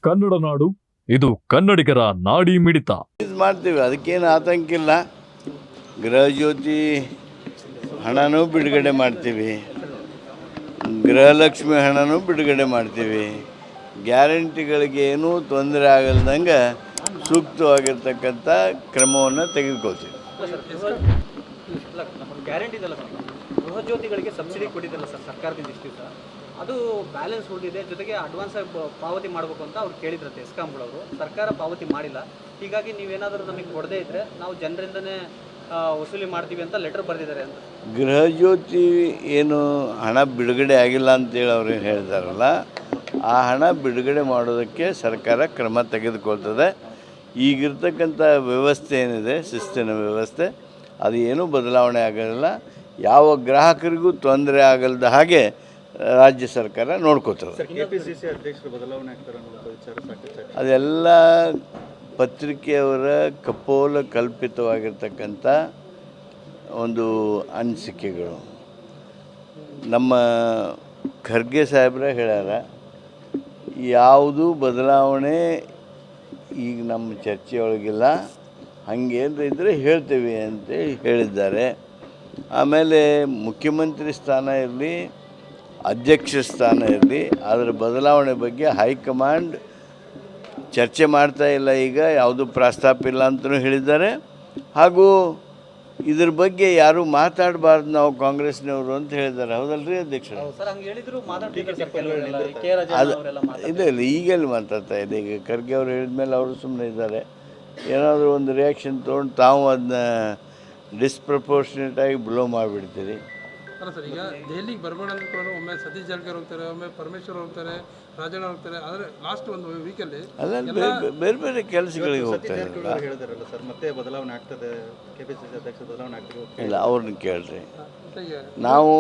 ಕನ್ನಡ ನಾಡು, ಇದು ಕನ್ನಡಿಗರ ನಾಡಿ ಮಿಡಿತ. ಮಾಡ್ತೀವಿ, ಅದಕ್ಕೇನು ಆತಂಕ ಇಲ್ಲ. ಗೃಹ ಜ್ಯೋತಿ ಹಣನೂ ಬಿಡುಗಡೆ ಮಾಡ್ತೀವಿ, ಗೃಹಲಕ್ಷ್ಮಿ ಹಣನೂ ಬಿಡುಗಡೆ ಮಾಡ್ತೀವಿ. ಗ್ಯಾರಂಟಿಗಳಿಗೆ ಏನೂ ತೊಂದರೆ ಆಗಲ್ದಂಗೆ ಸೂಕ್ತವಾಗಿರ್ತಕ್ಕಂಥ ಕ್ರಮವನ್ನು ತೆಗೆದುಕೊಳ್ತೀವಿ. ಗ್ಯಾರಂಟಿ ಇದಲ್ಲ ಸರ್, ಗೃಹ ಜ್ಯೋತಿಗಳಿಗೆ ಸಬ್ಸಿಡಿ ಕೊಟ್ಟಿದ್ದಲ್ಲ ಸರ್ ಸರ್ಕಾರದಿಂದ ಇಷ್ಟು ದಿವಸ, ಅದು ಬ್ಯಾಲೆನ್ಸ್ ಉಳಿದಿದೆ. ಜೊತೆಗೆ ಅಡ್ವಾನ್ಸ್ ಆಗಿ ಪಾವತಿ ಮಾಡಬೇಕು ಅಂತ ಅವ್ರು ಕೇಳಿದ್ರಂತೆ ಎಸ್ಕಾಂಗಳವರು. ಸರ್ಕಾರ ಪಾವತಿ ಮಾಡಿಲ್ಲ. ಹೀಗಾಗಿ ನೀವೇನಾದರೂ ನಮಗೆ ಕೊಡದೇ ಇದ್ದರೆ ನಾವು ಜನರಿಂದನೇ ವಸೂಲಿ ಮಾಡ್ತೀವಿ ಅಂತ ಲೆಟರ್ ಬರೆದಿದ್ದಾರೆ ಅಂತ. ಗೃಹ ಜ್ಯೋತಿ ಏನು ಹಣ ಬಿಡುಗಡೆ ಆಗಿಲ್ಲ ಅಂತೇಳಿ ಅವ್ರು ಹೇಳ್ತಾರಲ್ಲ, ಆ ಹಣ ಬಿಡುಗಡೆ ಮಾಡೋದಕ್ಕೆ ಸರ್ಕಾರ ಕ್ರಮ ತೆಗೆದುಕೊಳ್ತದೆ. ಈಗಿರ್ತಕ್ಕಂಥ ವ್ಯವಸ್ಥೆ ಏನಿದೆ, ಶಿಸ್ತಿನ ವ್ಯವಸ್ಥೆ, ಅದು ಏನೂ ಬದಲಾವಣೆ ಆಗೋದಿಲ್ಲ. ಯಾವ ಗ್ರಾಹಕರಿಗೂ ತೊಂದರೆ ಆಗಲ್ದ ಹಾಗೆ ರಾಜ್ಯ ಸರ್ಕಾರ ನೋಡ್ಕೋತದೆ. ಕೆಪಿಸಿಸಿ ಅಧ್ಯಕ್ಷರು ಬದಲಾವಣೆ ಆಗ್ತಾರೆ ಅದೆಲ್ಲ ಪತ್ರಿಕೆಯವರ ಕಪೋಲ ಕಲ್ಪಿತವಾಗಿರ್ತಕ್ಕಂಥ ಒಂದು ಅನಿಸಿಕೆಗಳು. ನಮ್ಮ ಖರ್ಗೆ ಸಾಹೇಬ್ರ ಹೇಳ್ಯಾರ, ಯಾವುದೂ ಬದಲಾವಣೆ ಈಗ ನಮ್ಮ ಚರ್ಚೆಯೊಳಗಿಲ್ಲ, ಹಾಗೇನು ಇದ್ದರೆ ಹೇಳ್ತೇವೆ ಅಂತ ಹೇಳಿದ್ದಾರೆ. ಆಮೇಲೆ ಮುಖ್ಯಮಂತ್ರಿ ಸ್ಥಾನ ಇರಲಿ, ಅಧ್ಯಕ್ಷ ಸ್ಥಾನ ಇರಲಿ, ಅದರ ಬದಲಾವಣೆ ಬಗ್ಗೆ ಹೈಕಮಾಂಡ್ ಚರ್ಚೆ ಮಾಡ್ತಾ ಇಲ್ಲ, ಈಗ ಯಾವುದೂ ಪ್ರಸ್ತಾಪ ಇಲ್ಲ ಅಂತಲೂ ಹೇಳಿದ್ದಾರೆ. ಹಾಗೂ ಇದ್ರ ಬಗ್ಗೆ ಯಾರೂ ಮಾತಾಡಬಾರ್ದು ನಾವು ಕಾಂಗ್ರೆಸ್ನವರು ಅಂತ ಹೇಳಿದ್ದಾರೆ. ಹೌದಲ್ರಿ ಅಧ್ಯಕ್ಷರು? ಇಲ್ಲ ಈಗೆಲ್ಲಿ ಮಾತಾಡ್ತಾ ಇದೆ. ಈಗ ಖರ್ಗೆ ಅವರು ಹೇಳಿದ್ಮೇಲೆ ಅವರು ಸುಮ್ಮನೆ ಇದ್ದಾರೆ. ಏನಾದರೂ ಒಂದು ರಿಯಾಕ್ಷನ್ ತೊಗೊಂಡು ತಾವು ಅದನ್ನ ಡಿಸ್ಪ್ರಪೋರ್ಷನೇಟಾಗಿ ಬ್ಲೋ ಮಾಡಿಬಿಡ್ತೀರಿ. ಅಲ್ಲ ಸರ್, ಈಗ ದೆಹಲಿಗೆ ಬರಬೇಡ ಅಂದ್ಕೊಂಡು ಒಮ್ಮೆ ಸತೀಶ್ ಜಾರಕಿಹೊಳಿ ಹೋಗ್ತಾರೆ, ಒಮ್ಮೆ ಪರಮೇಶ್ವರ್ ಹೋಗ್ತಾರೆ, ರಾಜಣ್ಣ ಹೋಗ್ತಾರೆ. ಆದರೆ ಲಾಸ್ಟ್ ಒಂದು ವೀಕಲ್ಲಿ ಬೇರೆ ಬೇರೆ ಕೆಲಸಗಳಿಗೆ ಹೋಗ್ತಾರೆ. ಹೇಳಿದಾರಲ್ಲ ಸರ್, ಮತ್ತೆ ಬದಲಾವಣೆ ಆಗ್ತದೆ, ಕೆಪಿಸಿಸಿ ಅಧ್ಯಕ್ಷ ಬದಲಾವಣೆ ಆಗ್ತದೆ. ಇಲ್ಲ, ಅವ್ರನ್ನ ಕೇಳ್ರಿ. ನಾವು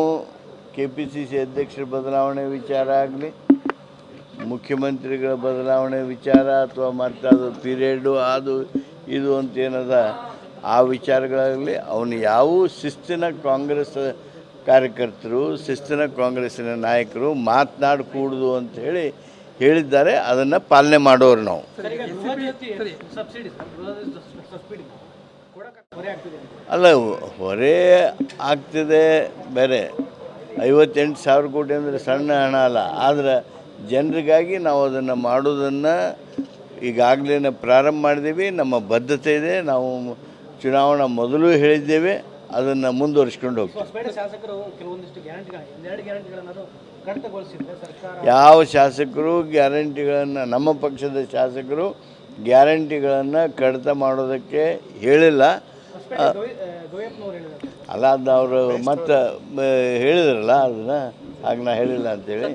KPCC ಅಧ್ಯಕ್ಷರ ಬದಲಾವಣೆ ವಿಚಾರ ಆಗಲಿ, ಮುಖ್ಯಮಂತ್ರಿಗಳ ಬದಲಾವಣೆ ವಿಚಾರ, ಅಥವಾ ಮತ್ತು ಅದು ಪೀರಿಯಡು ಅದು ಇದು ಅಂತ ಏನದ ಆ ವಿಚಾರಗಳಾಗಲಿ, ಅವನು ಯಾವ ಶಿಸ್ತಿನ ಕಾಂಗ್ರೆಸ್ ಕಾರ್ಯಕರ್ತರು, ಶಿಸ್ತಿನ ಕಾಂಗ್ರೆಸ್ಸಿನ ನಾಯಕರು ಮಾತನಾಡಕೂಡ್ದು ಅಂತ ಹೇಳಿದ್ದಾರೆ. ಅದನ್ನು ಪಾಲನೆ ಮಾಡೋರು ನಾವು. ಅಲ್ಲ, ಹೊರೆ ಆಗ್ತಿದೆ ಬೇರೆ. 58,000 ಕೋಟಿ ಅಂದರೆ ಸಣ್ಣ ಹಣ ಅಲ್ಲ. ಆದರೆ ಜನರಿಗಾಗಿ ನಾವು ಅದನ್ನು ಮಾಡೋದನ್ನು ಈಗಾಗಲೇ ಪ್ರಾರಂಭ ಮಾಡಿದ್ದೀವಿ. ನಮ್ಮ ಬದ್ಧತೆ ಇದೆ. ನಾವು ಚುನಾವಣಾ ಮೊದಲು ಹೇಳಿದ್ದೇವೆ, ಅದನ್ನು ಮುಂದುವರಿಸ್ಕೊಂಡು ಹೋಗ್ತೀವಿ. ಯಾವ ಶಾಸಕರು ಗ್ಯಾರಂಟಿಗಳನ್ನು, ನಮ್ಮ ಪಕ್ಷದ ಶಾಸಕರು ಗ್ಯಾರಂಟಿಗಳನ್ನು ಕಡಿತ ಮಾಡೋದಕ್ಕೆ ಹೇಳಿಲ್ಲ. ಅಲ್ಲ, ಅದು ಅವರು ಮತ್ತೆ ಹೇಳಿದ್ರಲ್ಲ, ಅದನ್ನು ಆಗ ನಾ ಹೇಳಿಲ್ಲ ಅಂತೇಳಿ.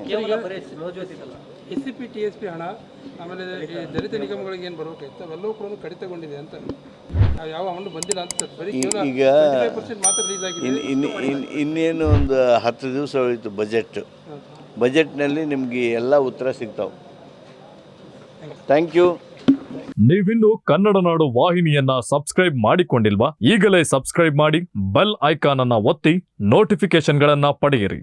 SCP TSP ಹಣ, ಆಮೇಲೆ ಈ ದಲಿತ ನಿಗಮಗಳಿಗೆ ಏನು ಬರಬೇಕಾಯ್ತು ಅವೆಲ್ಲವೂ ಕೂಡ ಕಡಿತಗೊಂಡಿದೆ ಅಂತ, ಯಾವ ಹಣ ಬಂದಿಲ್ಲ ಅಂತ ಸರ್. ಬರೀ ಈಗ ಮಾತ್ರ ರಿಲೀಸ್ ಆಗಿದೆ. ಇನ್ನೇನು ಒಂದು 10 ದಿವಸ ಉಳಿತು ಬಜೆಟ್ನಲ್ಲಿ ನಿಮಗೆ ಎಲ್ಲ ಉತ್ತರ ಸಿಗ್ತಾವೆ. Thank you. ನೀವಿನ್ನು ಕನ್ನಡ ನಾಡು ವಾಹಿನಿಯನ್ನ ಸಬ್ಸ್ಕ್ರೈಬ್ ಮಾಡಿಕೊಂಡಿಲ್ವಾ? ಈಗಲೇ ಸಬ್ಸ್ಕ್ರೈಬ್ ಮಾಡಿ, ಬೆಲ್ ಐಕಾನ್ ಅನ್ನ ಒತ್ತಿ ನೋಟಿಫಿಕೇಶನ್ಗಳನ್ನ ಪಡೆಯಿರಿ.